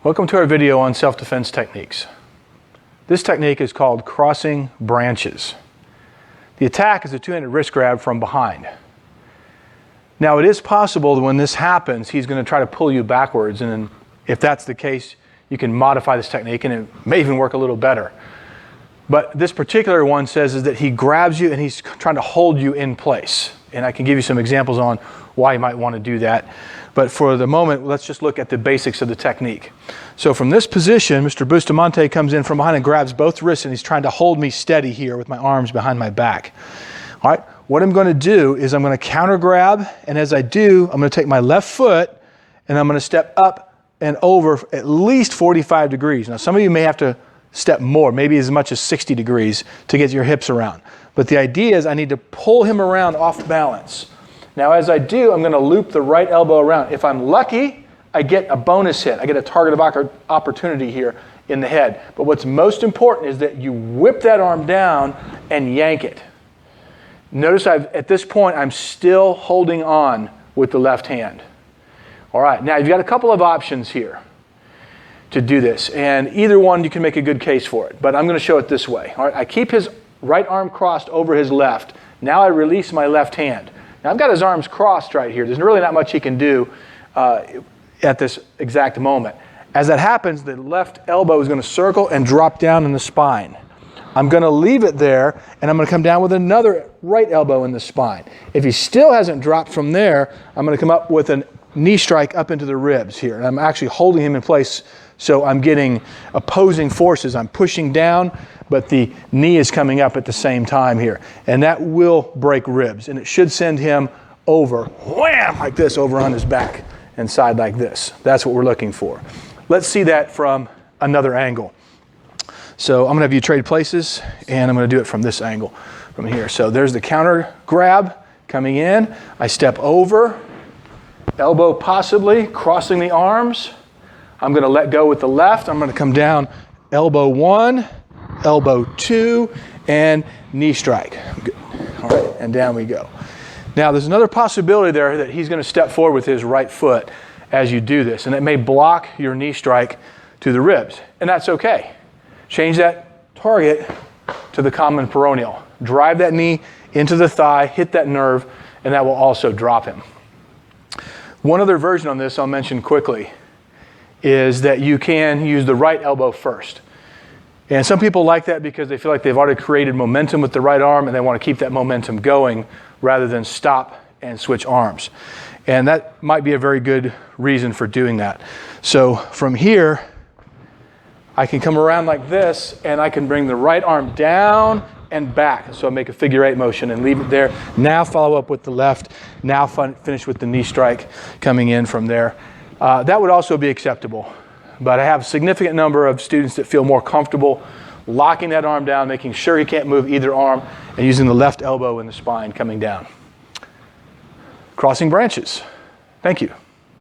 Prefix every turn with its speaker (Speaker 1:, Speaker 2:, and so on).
Speaker 1: Welcome to our video on self-defense techniques. This technique is called crossing branches. The attack is a two-handed wrist grab from behind. Now it is possible that when this happens, he's going to try to pull you backwards, and if that's the case, you can modify this technique and it may even work a little better. But this particular one says is that he grabs you and he's trying to hold you in place. And I can give you some examples on why you might want to do that. But for the moment, let's just look at the basics of the technique. So from this position, Mr. Bustamante comes in from behind and grabs both wrists, and he's trying to hold me steady here with my arms behind my back. All right, what I'm going to do is I'm going to counter grab, and as I do, I'm going to take my left foot and I'm going to step up and over at least 45 degrees. Now some of you may have to step more, maybe as much as 60 degrees to get your hips around. But the idea is I need to pull him around off balance. Now as I do, I'm going to loop the right elbow around. If I'm lucky, I get a bonus hit. I get a target of opportunity here in the head. But what's most important is that you whip that arm down and yank it. Notice at this point, I'm still holding on with the left hand. All right, now you've got a couple of options here to do this. And either one, you can make a good case for it. But I'm going to show it this way. All right, I keep his right arm crossed over his left. Now I release my left hand. Now I've got his arms crossed right here. There's really not much he can do at this exact moment. As that happens, the left elbow is going to circle and drop down in the spine. I'm going to leave it there, and I'm going to come down with another right elbow in the spine. If he still hasn't dropped from there, I'm going to come up with a knee strike up into the ribs here. And I'm actually holding him in place, so I'm getting opposing forces. I'm pushing down, but the knee is coming up at the same time here. And that will break ribs, and it should send him over, wham, like this, over on his back and side like this. That's what we're looking for. Let's see that from another angle. So I'm going to have you trade places, and I'm going to do it from this angle, from here. So there's the counter grab coming in. I step over, elbow possibly, crossing the arms. I'm going to let go with the left. I'm going to come down, elbow one, elbow two, and knee strike. Good. All right, and down we go. Now there's another possibility there that he's going to step forward with his right foot as you do this, and it may block your knee strike to the ribs, and that's okay. Change that target to the common peroneal. Drive that knee into the thigh, hit that nerve, and that will also drop him. One other version on this I'll mention quickly is that you can use the right elbow first. And some people like that because they feel like they've already created momentum with the right arm and they want to keep that momentum going rather than stop and switch arms. And that might be a very good reason for doing that. So from here, I can come around like this, and I can bring the right arm down and back. So I make a figure eight motion and leave it there. Now follow up with the left. Now finish with the knee strike coming in from there. That would also be acceptable. But I have a significant number of students that feel more comfortable locking that arm down, making sure he can't move either arm, and using the left elbow in the spine coming down. Crossing branches. Thank you.